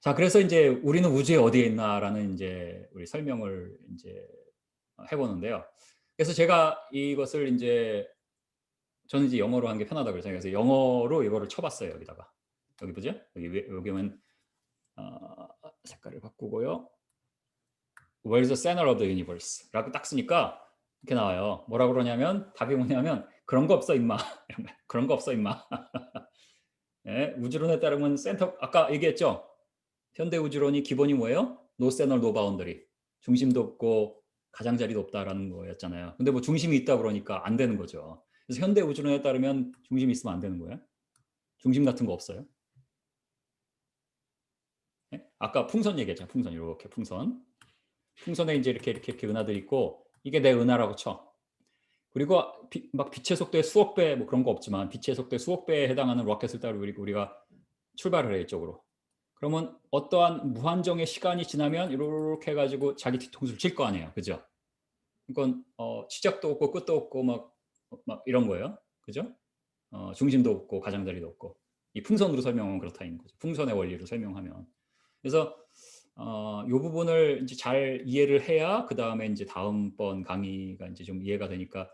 자, 그래서 이제 우리는 우주에 어디에 있나라는 이제 우리 설명을 이제 해보는데요. 그래서 제가 이것을 이제 저는 이제 영어로 하는 게 편하다고 그래서 영어로 이거를 쳐봤어요. 여기다가 여기 보죠? 여기 면 색깔을 바꾸고요. Where is the center of the universe? 라고 딱 쓰니까 이렇게 나와요. 뭐라 그러냐면 답이 뭐냐면 그런 거 없어 임마. 이런 거. 그런 거 없어 임마. 예, 우주론에 따르면 센터 아까 얘기했죠. 현대 우주론이 기본이 뭐예요? No center, no boundary. 중심도 없고 가장자리도 없다라는 거였잖아요. 근데 뭐 중심이 있다 그러니까 안 되는 거죠. 그래서 현대 우주론에 따르면 중심이 있으면 안 되는 거예요. 중심 같은 거 없어요. 예? 아까 풍선 얘기했잖아요. 풍선 이렇게 풍선. 풍선에 이제 이렇게 은하들이 있고 이게 내 은하라고 쳐. 그리고 막 빛의 속도의 수억 배 뭐 그런 거 없지만 빛의 속도의 수억 배에 해당하는 로켓을 따르고 우리가 출발을 해 이쪽으로. 그러면 어떠한 무한정의 시간이 지나면 이렇게 해가지고 자기 뒤통수를 칠 거 아니에요, 그죠? 그건 시작도 없고 끝도 없고 막 이런 거예요, 그죠? 중심도 없고 가장자리도 없고 이 풍선으로 설명하면 그렇다는 거죠. 풍선의 원리로 설명하면. 그래서 이 부분을 이제 잘 이해를 해야 그 다음에 이제 다음번 강의가 이제 좀 이해가 되니까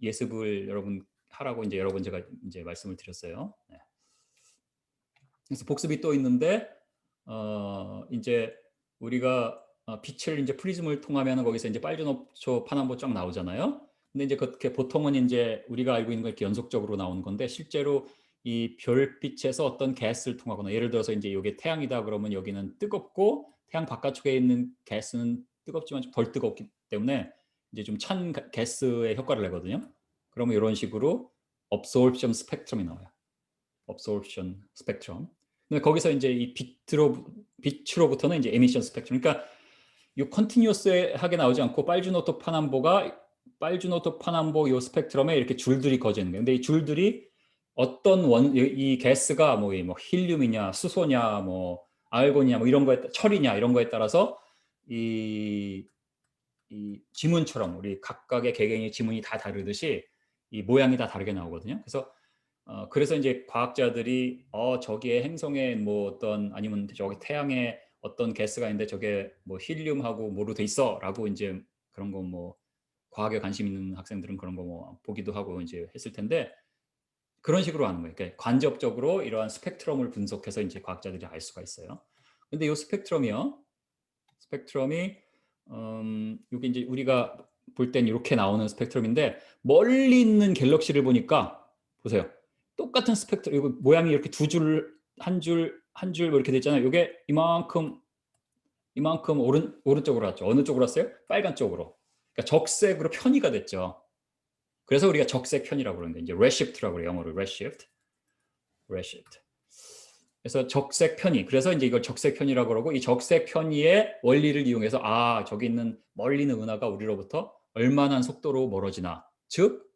예습을 여러분 하라고 이제 여러 번 제가 이제 말씀을 드렸어요. 네. 그래서 복습이 또 있는데 이제 우리가 빛을 이제 프리즘을 통하면 거기서 이제 빨주노초 파남보 쫙 나오잖아요. 근데 이제 그렇게 보통은 이제 우리가 알고 있는 거 이렇게 연속적으로 나오는 건데 실제로 이 별빛에서 어떤 가스를 통하거나 예를 들어서 이제 이게 태양이다 그러면 여기는 뜨겁고 태양 바깥쪽에 있는 가스는 뜨겁지만 좀 덜 뜨겁기 때문에 이제 좀 찬 가스의 효과를 내거든요. 그러면 이런 식으로 absorption 스펙트럼이 나와요. absorption 스펙트럼. 근데 거기서 이제 이 빛으로부터는 이제 emission 스펙트럼. 그러니까 이 컨티뉴어스하게 나오지 않고 빨주노토 파남보 요 스펙트럼에 이렇게 줄들이 거져 있는 거예요. 근데 이 줄들이 어떤 이 가스가 뭐 힐륨이냐, 수소냐, 뭐 알곤이냐, 뭐 이런 거에 철이냐 이런 거에 따라서 이, 이 지문처럼 우리 각각의 개개인의 지문이 다 다르듯이 이 모양이 다 다르게 나오거든요. 그래서 이제 과학자들이 저기에 행성에 뭐 어떤 아니면 저기 태양에 어떤 가스가 있는데 저게 뭐 힐륨하고 뭐로 돼 있어라고 이제 그런 거 뭐 과학에 관심 있는 학생들은 그런 거 뭐 보기도 하고 이제 했을 텐데 그런 식으로 하는 거예요. 그러니까 간접적으로 이러한 스펙트럼을 분석해서 이제 과학자들이 알 수가 있어요. 근데 이 스펙트럼이요. 스펙트럼이 여기 이제 우리가 볼 땐 이렇게 나오는 스펙트럼인데 멀리 있는 갤럭시를 보니까 보세요. 똑같은 스펙트럼 이거 모양이 이렇게 두 줄, 한 줄 이렇게 돼 있잖아요. 이게 이만큼 오른쪽으로 왔죠. 어느 쪽으로 왔어요? 빨간 쪽으로. 그러니까 적색으로 편의가 됐죠. 그래서 우리가 적색 편이라고 그러는데 이제 redshift라고 그래요. 영어로 redshift. redshift. 그래서 적색 편의. 그래서 이제 이걸 적색 편의라고 그러고 이 적색 편의의 원리를 이용해서 저기 있는 멀리 있는 은하가 우리로부터 얼마나 속도로 멀어지나. 즉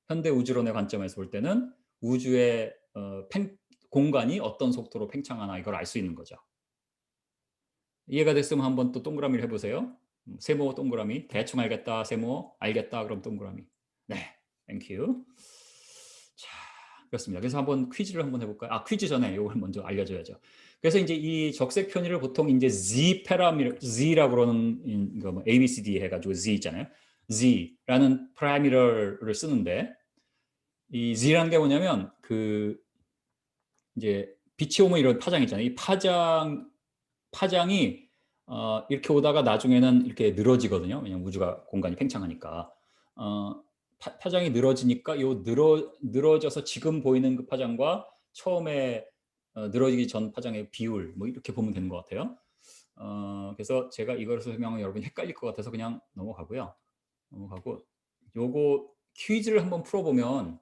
현대 우주론의 관점에서 볼 때는 우주의 공간이 어떤 속도로 팽창하나 이걸 알 수 있는 거죠. 이해가 됐으면 한번 또 동그라미를 해보세요. 세모 동그라미. 대충 알겠다. 세모 알겠다. 그럼 동그라미. 네, 땡큐. 자, 그렇습니다. 그래서 한번 퀴즈를 한번 해볼까요? 퀴즈 전에 이걸 먼저 알려줘야죠. 그래서 이제 이 적색 편의를 보통 이제 Z 패러미터, Z라고 그러는 거 뭐 A, B, C, D 해가지고 Z 있잖아요. Z라는 파라미터를 쓰는데 이 Z라는 게 뭐냐면 그 이제 빛이 오면 이런 파장 있잖아요. 이 파장이 이렇게 오다가 나중에는 이렇게 늘어지거든요. 왜냐면 우주가 공간이 팽창하니까. 파장이 늘어지니까 늘어져서 지금 보이는 그 파장과 처음에 늘어지기 전 파장의 비율 뭐 이렇게 보면 되는 것 같아요. 그래서 제가 이걸 설명하면 여러분이 헷갈릴 것 같아서 그냥 넘어가고요. 요거 퀴즈를 한번 풀어보면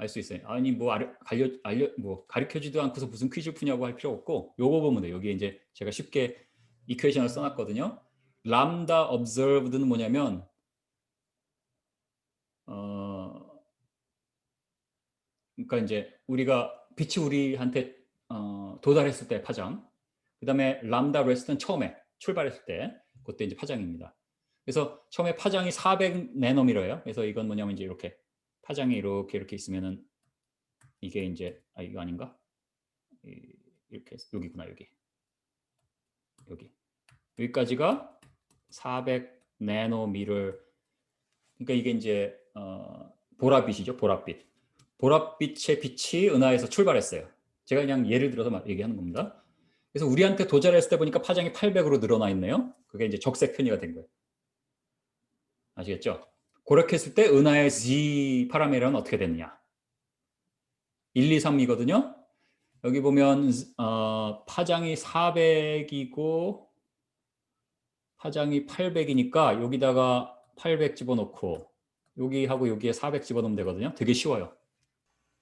알 수 있어요. 아니 뭐 가르쳐지도 않고서 무슨 퀴즈 푸냐고 할 필요 없고 요거 보면 돼요. 여기에 이제 제가 쉽게 이퀘이션을 써놨거든요. 람다 observed는 뭐냐면 어 그러니까 이제 우리가 빛이 우리한테 도달했을 때 파장. 그다음에 람다 레스트는 처음에 출발했을 때 그때 이제 파장입니다. 그래서 처음에 파장이 400 내노미터예요. 그래서 이건 뭐냐면 이제 이렇게 파장이 이렇게 있으면은 이게 이제 이거 아닌가? 이렇게 여기구나 여기. 여기까지가 400 나노미터. 그러니까 이게 이제 보랏빛이죠. 보랏빛. 보랏빛의 빛이 은하에서 출발했어요. 제가 그냥 예를 들어서 얘기하는 겁니다. 그래서 우리한테 도달했을 때 보니까 파장이 800으로 늘어나 있네요. 그게 이제 적색 편이가 된 거예요. 아시겠죠? 그렇게 했을 때 은하의 Z 파라미터는 어떻게 되느냐? 1, 2, 3이거든요. 여기 보면 파장이 400이고 파장이 800이니까 여기다가 800 집어넣고 여기하고 여기에 400 집어넣으면 되거든요. 되게 쉬워요.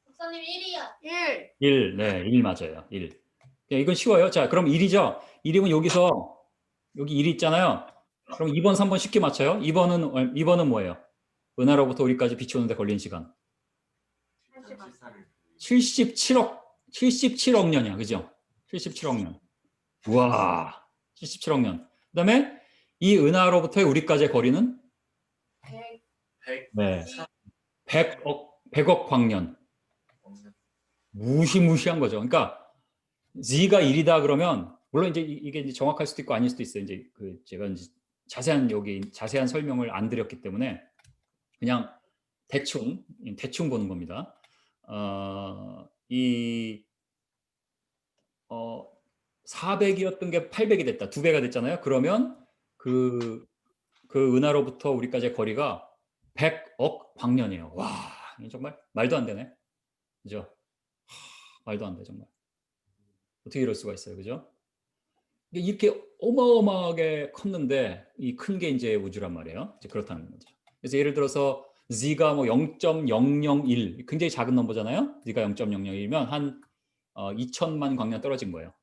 목사님 1이요. 1, 네, 1 맞아요. 1. 이건 쉬워요. 자, 그럼 1이죠. 1이면 여기서 여기 1이 있잖아요. 그럼 2번, 3번 쉽게 맞춰요. 2번은 뭐예요? 은하로부터 우리까지 빛이 오는데 걸린 시간. 77억 년이야. 그죠? 77억 년. 우와. 77억 년. 그다음에 이 은하로부터의 우리까지의 거리는 100. 네. 100억 광년. 무시무시한 거죠. 그러니까 Z가 1이다 그러면 물론 이제 이게 이제 정확할 수도 있고 아닐 수도 있어요. 이제 제가 이제 자세한 설명을 안 드렸기 때문에 그냥 대충 보는 겁니다. 400이었던 게 800이 됐다. 2배가 됐잖아요. 그러면 그 은하로부터 우리까지의 거리가 100억 광년이에요. 와, 정말 말도 안 되네. 그죠? 말도 안 돼, 정말. 어떻게 이럴 수가 있어요. 그죠? 이렇게 어마어마하게 컸는데 이 큰 게 이제 우주란 말이에요. 이제 그렇다는 거죠. 그래서 예를 들어서 Z가 뭐 0.001 굉장히 작은 넘버잖아요. Z가 0.001이면 한 2천만 광년 떨어진 거예요.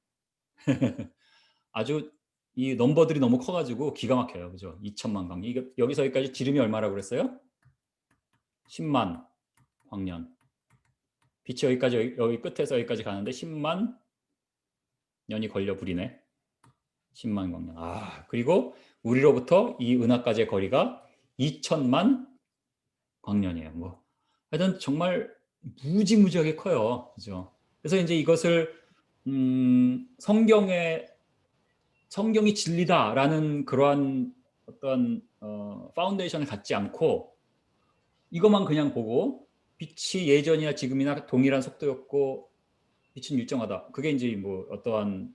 아주 이 넘버들이 너무 커가지고 기가 막혀요. 그죠? 2천만 광년. 이게 여기서 여기까지 지름이 얼마라고 그랬어요? 10만 광년. 빛이 여기까지 여기 끝에서 여기까지 가는데 10만 년이 걸려 부리네. 10만 광년. 그리고 우리로부터 이 은하까지의 거리가 2천만 광년이에요. 뭐 하여튼 정말 무지무지하게 커요. 그죠? 그래서 이제 이것을 성경이 진리다라는 그러한 어떤 파운데이션을 갖지 않고 이것만 그냥 보고 빛이 예전이나 지금이나 동일한 속도였고 빛은 일정하다. 그게 이제 뭐 어떠한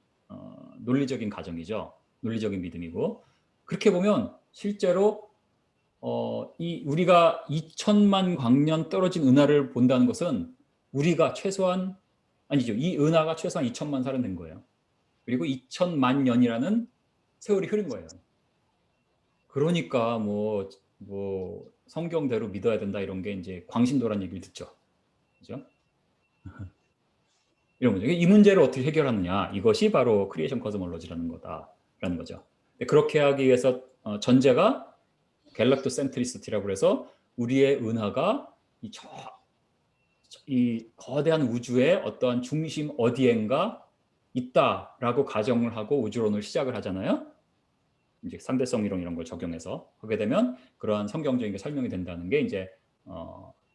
논리적인 가정이죠. 논리적인 믿음이고 그렇게 보면 실제로 우리가 2천만 광년 떨어진 은하를 본다는 것은 우리가 최소한 아니죠. 이 은하가 최소한 2천만 살은 된 거예요. 그리고 2천만 년이라는 세월이 흐른 거예요. 그러니까 뭐 성경대로 믿어야 된다 이런 게 이제 광신도란 얘기를 듣죠. 그죠? 이런 거죠. 이 문제를 어떻게 해결하느냐. 이것이 바로 크리에이션 코스몰로지라는 거다라는 거죠. 그렇게 하기 위해서 전제가 갤럭토 센트리시티라고 해서 우리의 은하가 이 거대한 우주의 어떠한 중심 어디엔가 있다라고 가정을 하고 우주론을 시작을 하잖아요. 이제 상대성 이론 이런 걸 적용해서 하게 되면 그러한 성경적인 게 설명이 된다는 게 이제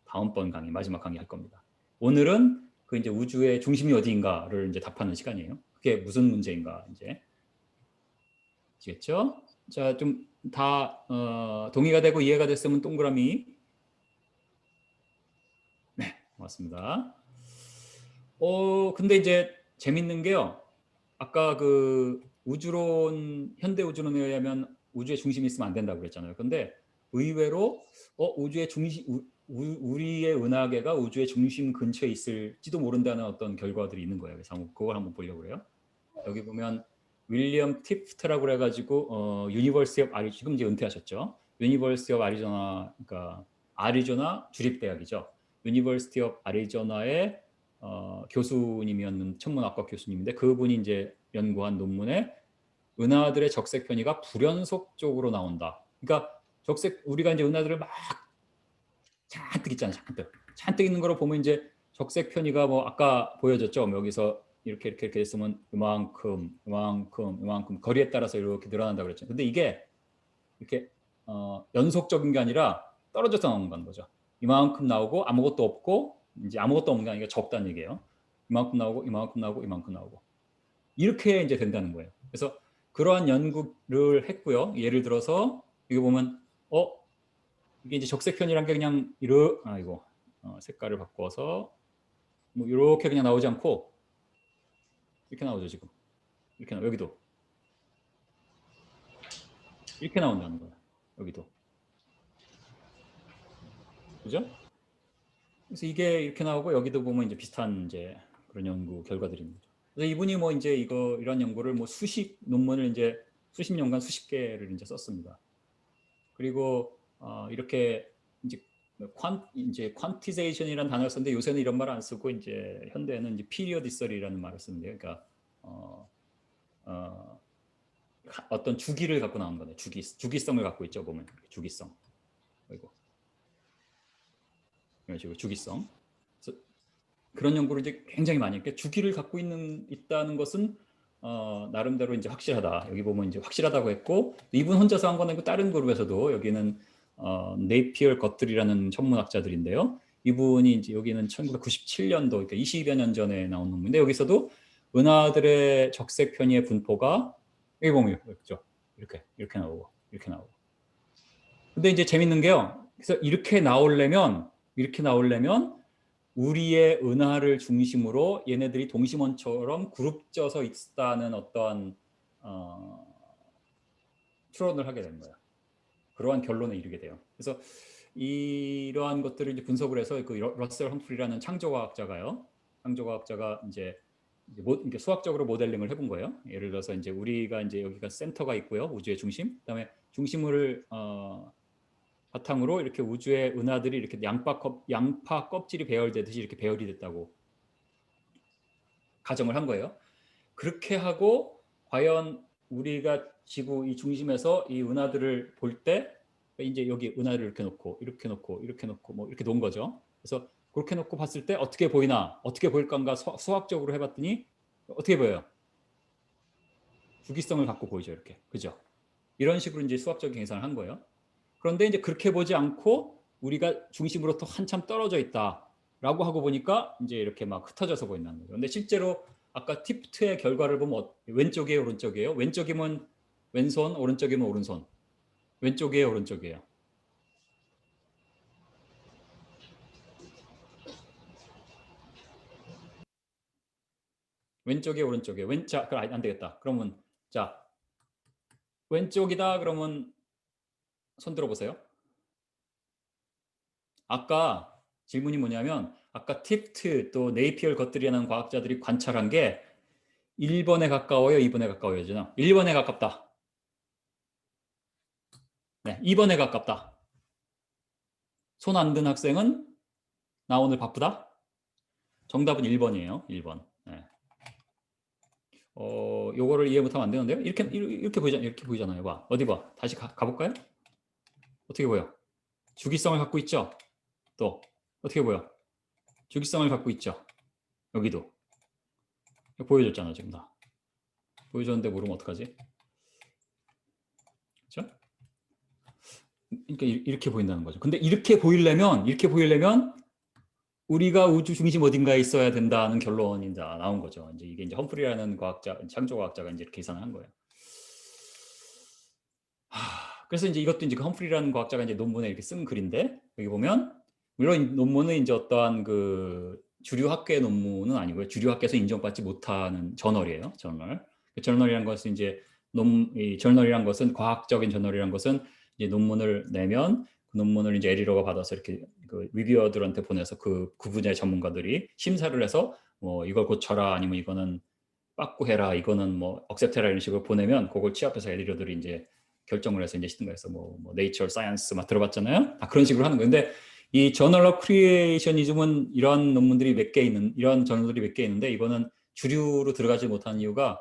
다음번 강의 마지막 강의 할 겁니다. 오늘은 그 이제 우주의 중심이 어디인가를 이제 답하는 시간이에요. 그게 무슨 문제인가 이제 아시겠죠? 자, 좀 다 동의가 되고 이해가 됐으면 동그라미. 네, 고맙습니다. 근데 이제 재밌는 게요. 아까 그 현대 우주론에 의하면 우주의 중심이 있으면 안 된다고 그랬잖아요. 근데 의외로 우주의 중심 우리의 은하계가 우주의 중심 근처에 있을지도 모른다는 어떤 결과들이 있는 거예요. 그래서 그걸 한번 보려고 해요. 여기 보면 윌리엄 티프트라고 그래가지고 유니버시티 오브 아리조나 지금 이제 은퇴하셨죠. 유니버시티 오브 아리조나 그러니까 아리조나 주립대학이죠. 유니버시티 오브 아리조나의 교수님이었는 천문학과 교수님인데 그분이 이제 연구한 논문에 은하들의 적색 편이가 불연속적으로 나온다. 그러니까 우리가 이제 은하들을 막 잔뜩 있잖아요. 잔뜩 있는 거로 보면 이제 적색 편이가 뭐 아까 보여줬죠. 여기서 이렇게 했으면 이만큼 거리에 따라서 이렇게 늘어난다고 그랬죠. 근데 이게 이렇게 연속적인 게 아니라 떨어져서 나오는 거죠. 이만큼 나오고 아무것도 없고 이제 아무것도 없는 게 아니라 적다는 얘기예요. 이만큼 나오고 이만큼 나오고 이만큼 나오고 이렇게 이제 된다는 거예요. 그래서 그러한 연구를 했고요. 예를 들어서 이거 보면 이게 이제 적색편이란 게 그냥 이거 색깔을 바꿔서 뭐 이렇게 그냥 나오지 않고 이렇게 나오죠. 지금 이렇게 여기도 이렇게 나온다는 거야. 여기도 그죠? 그래서 이게 이렇게 나오고 여기도 보면 이제 비슷한 이제 그런 연구 결과들입니다. 그래서 이분이 뭐 이제 이런 연구를 뭐 수십 논문을 이제 수십 년간 수십 개를 이제 썼습니다. 그리고 이렇게 이제 퀀티제이션이라는 단어를 썼는데 요새는 이런 말 안 쓰고 이제 현대에는 이제 피리어디설이라는 말을 쓰는데요. 그러니까 어떤 주기를 갖고 나온 거네. 주기성을 갖고 있죠. 보면 주기성. 그리고 이런 식으로 주기성. 그래서 그런 연구를 이제 굉장히 많이 했고 주기를 갖고 있다는 것은 나름대로 이제 확실하다. 여기 보면 이제 확실하다고 했고 이분 혼자서 한 건 아니고 다른 그룹에서도 여기는 네피얼 것들이라는 천문학자들인데요. 이분이 이제 여기는 1997년도 그러니까 20여 년 전에 나온 논문인데 여기서도 은하들의 적색 편의의 분포가 여기 보면 있죠. 이렇게 나오고 이렇게 나오고. 근데 이제 재밌는 게요. 그래서 이렇게 나오려면 우리의 은하를 중심으로 얘네들이 동심원처럼 그룹져서 있다는 어떠한 추론을 하게 된 거예요. 그러한 결론에 이르게 돼요. 그래서 이러한 것들을 이제 분석을 해서 그 러셀 험프리라는 창조과학자가 이제 수학적으로 모델링을 해본 거예요. 예를 들어서 이제 우리가 이제 여기가 센터가 있고요, 우주의 중심. 그다음에 중심을 바탕으로 이렇게 우주의 은하들이 이렇게 양파 껍질이 배열되듯이 이렇게 배열이 됐다고 가정을 한 거예요. 그렇게 하고 과연 우리가 지구 이 중심에서 이 은하들을 볼 때 이제 여기 은하를 이렇게 놓고 뭐 이렇게 놓은 거죠. 그래서 그렇게 놓고 봤을 때 어떻게 보이나 어떻게 보일 건가 수학적으로 해봤더니 어떻게 보여요? 주기성을 갖고 보이죠. 이렇게 그죠? 이런 식으로 이제 수학적인 계산을 한 거예요. 그런데 이제 그렇게 보지 않고 우리가 중심으로부터 한참 떨어져 있다라고 하고 보니까 이제 이렇게 막 흩어져서 보인다는 거죠. 근데 실제로 아까 티프트의 결과를 보면 왼쪽이에요, 오른쪽이에요? 왼쪽이면 왼손, 오른쪽이면 오른손. 왼쪽이에요, 오른쪽이에요? 왼쪽이에요, 오른쪽이에요? 자, 그럼 안 되겠다. 그러면 자, 왼쪽이다 그러면 손 들어보세요. 아까 질문이 뭐냐면 아까 티프트 또 네이피얼 것들이라는 과학자들이 관찰한 게 1번에 가까워요, 2번에 가까워요? 1번에 가깝다. 네, 2번에 가깝다. 손 안 든 학생은 나 오늘 바쁘다? 정답은 1번이에요. 1번. 네. 요거를 이해 못하면 안 되는데요. 이렇게 보이잖아요. 봐. 어디 봐. 다시 가볼까요? 어떻게 보여? 주기성을 갖고 있죠? 또 어떻게 보여? 주기성을 갖고 있죠? 여기도. 보여줬잖아, 지금 다. 보여줬는데 모르면 어떡하지? 그렇죠? 그러니까 이렇게 보인다는 거죠. 근데 이렇게 보이려면 우리가 우주 중심 어딘가에 있어야 된다는 결론이 이제 나온 거죠. 이게 이제 험프리라는 창조과학자가 이제 이렇게 계산을 한 거예요. 그래서 이제 이것도 이제 그 험프리라는 과학자가 이제 논문에 이렇게 쓴 글인데 여기 보면 물론 이 논문은 이제 어떠한 그 주류 학계 논문은 아니고요. 주류 학계에서 인정받지 못하는 저널이에요. 저널. 그 저널이란 것은 이제 이 저널이란 것은 과학적인 저널이란 것은 이제 논문을 내면 그 논문을 이제 에디터가 받아서 이렇게 그 리뷰어들한테 보내서 그 분야의 전문가들이 심사를 해서 뭐 이걸 고쳐라 아니면 이거는 빠꾸해라 이거는 뭐 억셉트해라 이런 식으로 보내면 그걸 취합해서 에디터들이 이제 결정을 해서 이제 시든가에서 뭐 네이처 사이언스 막 들어봤잖아요. 다 그런 식으로 하는 거예요. 근데 이 저널 오브 크리에이셔니즘은 이런 논문들이 몇 개 있는 이런 저널들이 몇 개 있는데 이거는 주류로 들어가지 못한 이유가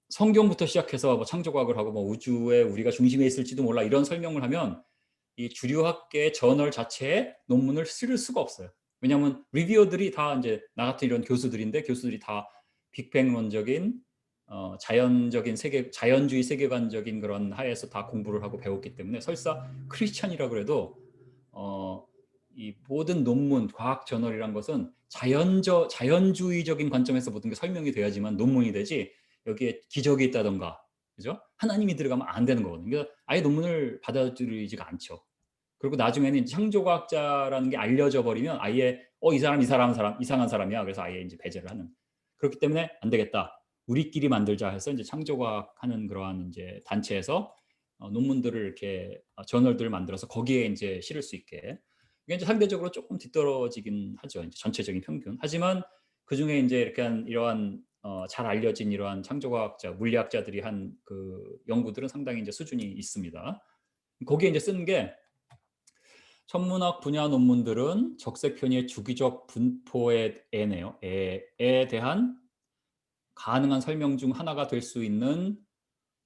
성경부터 시작해서 뭐 창조과학을 하고 뭐 우주에 우리가 중심에 있을지도 몰라 이런 설명을 하면 이 주류학계의 저널 자체에 논문을 쓸 수가 없어요. 왜냐하면 리뷰어들이 다 이제 나 같은 이런 교수들인데 교수들이 다 빅뱅론적인 자연적인 자연주의 세계관적인 그런 하에서 다 공부를 하고 배웠기 때문에 설사 크리스찬이라고 해도 이 모든 논문, 과학 저널이란 것은 자연주의적인 관점에서 모든 게 설명이 돼야지만 논문이 되지 여기에 기적이 있다던가, 그죠? 하나님이 들어가면 안 되는 거거든요. 그러니까 아예 논문을 받아들이지가 않죠. 그리고 나중에는 창조과학자라는 게 알려져 버리면 아예 이 사람 이상한 사람이야. 그래서 아예 이제 배제를 하는. 그렇기 때문에 안 되겠다. 우리끼리 만들자 해서 이제 창조과학 하는 그러한 이제 단체에서 논문들을 이렇게 저널들을 만들어서 거기에 이제 실을 수 있게. 이게 이제 상대적으로 조금 뒤떨어지긴 하죠. 이제 전체적인 평균. 하지만 그 중에 이제 이렇게 이러한 잘 알려진 이러한 창조과학자, 물리학자들이 한 그 연구들은 상당히 이제 수준이 있습니다. 거기에 이제 쓰는 게 천문학 분야 논문들은 적색 편의의 주기적 분포의 애네요. 애에 대한 가능한 설명 중 하나가 될 수 있는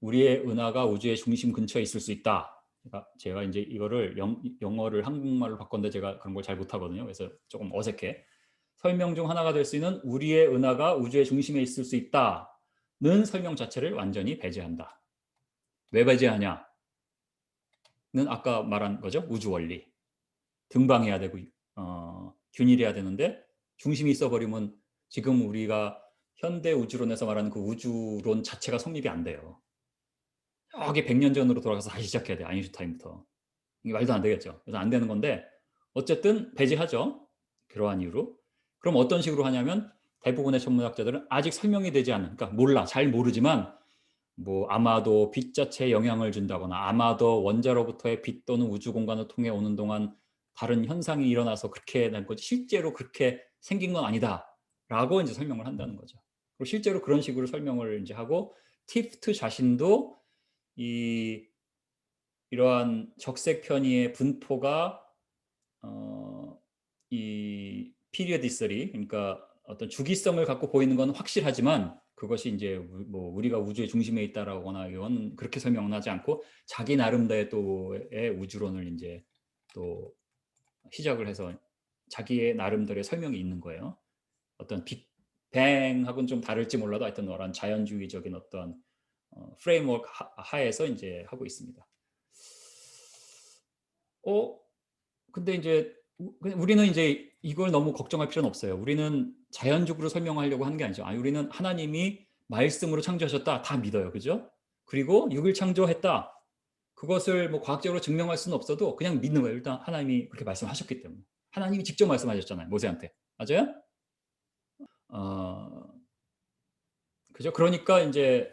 우리의 은하가 우주의 중심 근처에 있을 수 있다. 그러니까 제가 이제 이거를 영어를 한국말로 바꿨는데 제가 그런 걸 잘 못하거든요. 그래서 조금 어색해. 설명 중 하나가 될 수 있는 우리의 은하가 우주의 중심에 있을 수 있다는 설명 자체를 완전히 배제한다. 왜 배제하냐는 아까 말한 거죠. 우주 원리. 등방해야 되고 균일해야 되는데 중심이 있어버리면 지금 우리가 현대 우주론에서 말하는 그 우주론 자체가 성립이 안 돼요. 저기 100년 전으로 돌아가서 다시 시작해야 돼요. 아인슈타인부터. 이게 말도 안 되겠죠. 그래서 안 되는 건데 어쨌든 배제하죠. 그러한 이유로. 그럼 어떤 식으로 하냐면 대부분의 천문학자들은 아직 설명이 되지 않은, 그러니까 몰라, 잘 모르지만 뭐 아마도 빛 자체에 영향을 준다거나 아마도 원자로부터의 빛 또는 우주 공간을 통해 오는 동안 다른 현상이 일어나서 그렇게 된 거지 실제로 그렇게 생긴 건 아니다라고 이제 설명을 한다는 거죠. 그리고 실제로 그런 식으로 설명을 이제 하고 티프트 자신도 이러한 적색 편의의 분포가 이 피리어디설이, 그러니까 어떤 주기성을 갖고 보이는 건 확실하지만 그것이 이제 뭐 우리가 우주의 중심에 있다라거나 이건 그렇게 설명은 하지 않고 자기 나름대로의 또의 우주론을 이제 또 시작을 해서 자기의 나름대로의 설명이 있는 거예요. 어떤 빅뱅하고는 좀 다를지 몰라도 하여튼 그런 자연주의적인 어떤 프레임워크 하에서 이제 하고 있습니다. 근데 이제 우리는 이제 이걸 너무 걱정할 필요는 없어요. 우리는 자연적으로 설명하려고 하는 게 아니죠. 우리는 하나님이 말씀으로 창조하셨다 다 믿어요. 그죠? 그리고 6일 창조했다. 그것을 뭐 과학적으로 증명할 수는 없어도 그냥 믿는 거예요. 일단 하나님이 그렇게 말씀하셨기 때문에. 하나님이 직접 말씀하셨잖아요. 모세한테. 맞아요? 어, 그죠? 그러니까 이제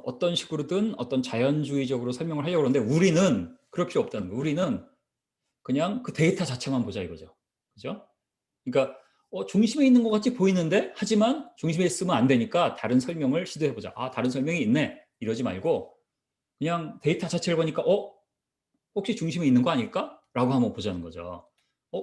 어떤 식으로든 어떤 자연주의적으로 설명을 하려고 하는데 우리는 그럴 필요 없다는 거예요. 우리는 그냥 그 데이터 자체만 보자 이거죠. 그죠? 그러니까 중심에 있는 것 같이 보이는데 하지만 중심에 있으면 안 되니까 다른 설명을 시도해 보자. 다른 설명이 있네. 이러지 말고 그냥 데이터 자체를 보니까 혹시 중심에 있는 거 아닐까? 라고 한번 보자는 거죠.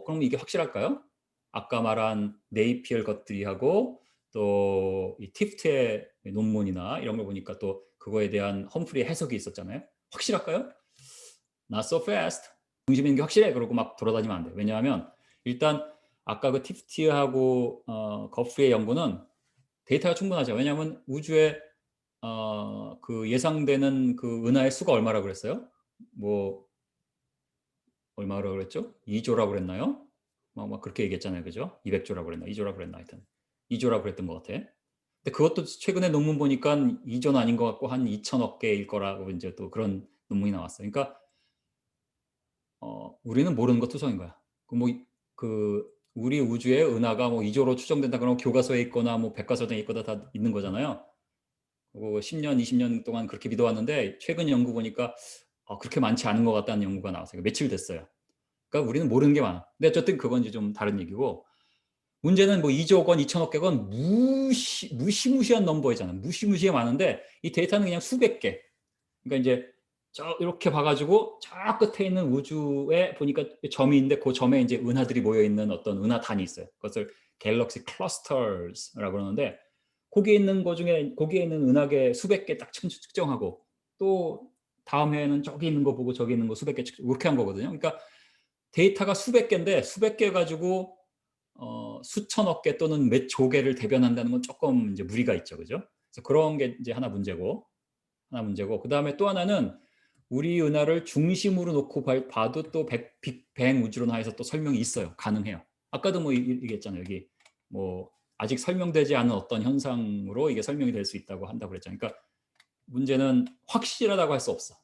그럼 이게 확실할까요? 아까 말한 네이피얼 것들이 하고 또 이 티프트의 논문이나 이런 걸 보니까 또 그거에 대한 험프리의 해석이 있었잖아요. 확실할까요? Not so fast. 중심에 있는 게 확실해. 그러고 막 돌아다니면 안 돼. 왜냐하면 일단 아까 그 티프티하고 거프리의 연구는 데이터가 충분하죠. 왜냐하면 우주에 그 예상되는 그 은하의 수가 얼마라고 그랬어요? 뭐 얼마라고 그랬죠? 2조라고 그랬나요? 막 그렇게 얘기했잖아요. 그죠? 200조라고 그랬나? 2조라고 그랬나? 하여튼 2조라고 그랬던 것 같아. 근데 그것도 최근에 논문 보니까 2조는 아닌 것 같고 한 2천억 개일 거라고 이제 또 그런 논문이 나왔어요. 그러니까 우리는 모르는 것 투성인 거야. 그 우리 우주의 은하가 뭐 2조로 추정된다 그러면 교과서에 있거나 뭐 백과사전에 있거나 다 있는 거잖아요. 그리고 10년, 20년 동안 그렇게 믿어왔는데 최근 연구 보니까 그렇게 많지 않은 것 같다는 연구가 나왔어요. 며칠 됐어요. 그러니까 우리는 모르는 게 많아. 근데 어쨌든 그건 이제 좀 다른 얘기고 문제는 뭐 2조 건, 2천억 개건 무시무시한 넘버이잖아. 무시무시해 많은데 이 데이터는 그냥 수백 개. 그러니까 이제 이렇게 봐가지고 저 끝에 있는 우주에 보니까 점이 있는데 그 점에 이제 은하들이 모여 있는 어떤 은하단이 있어요. 그것을 갤럭시 클러스터스라고 그러는데 거기에 있는 거 중에 거기에 있는 은하계 수백 개 딱 측정하고 또 다음 해에는 저기 있는 거 보고 저기 있는 거 수백 개 이렇게 한 거거든요. 그러니까 데이터가 수백 개인데 수백 개 가지고 수천억 개 또는 몇 조 개를 대변한다는 건 조금 이제 무리가 있죠, 그죠? 그래서 그런 게 이제 하나 문제고 그 다음에 또 하나는 우리 은하를 중심으로 놓고 봐도 또 빅뱅 우주론하에서 또 설명이 있어요. 가능해요. 아까도 뭐 얘기했잖아요. 여기 뭐 아직 설명되지 않은 어떤 현상으로 이게 설명이 될 수 있다고 한다고 그랬잖아요. 그러니까 문제는 확실하다고 할 수 없어.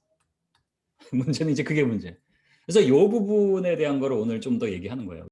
문제는 이제 그게 문제. 그래서 이 부분에 대한 거를 오늘 좀 더 얘기하는 거예요.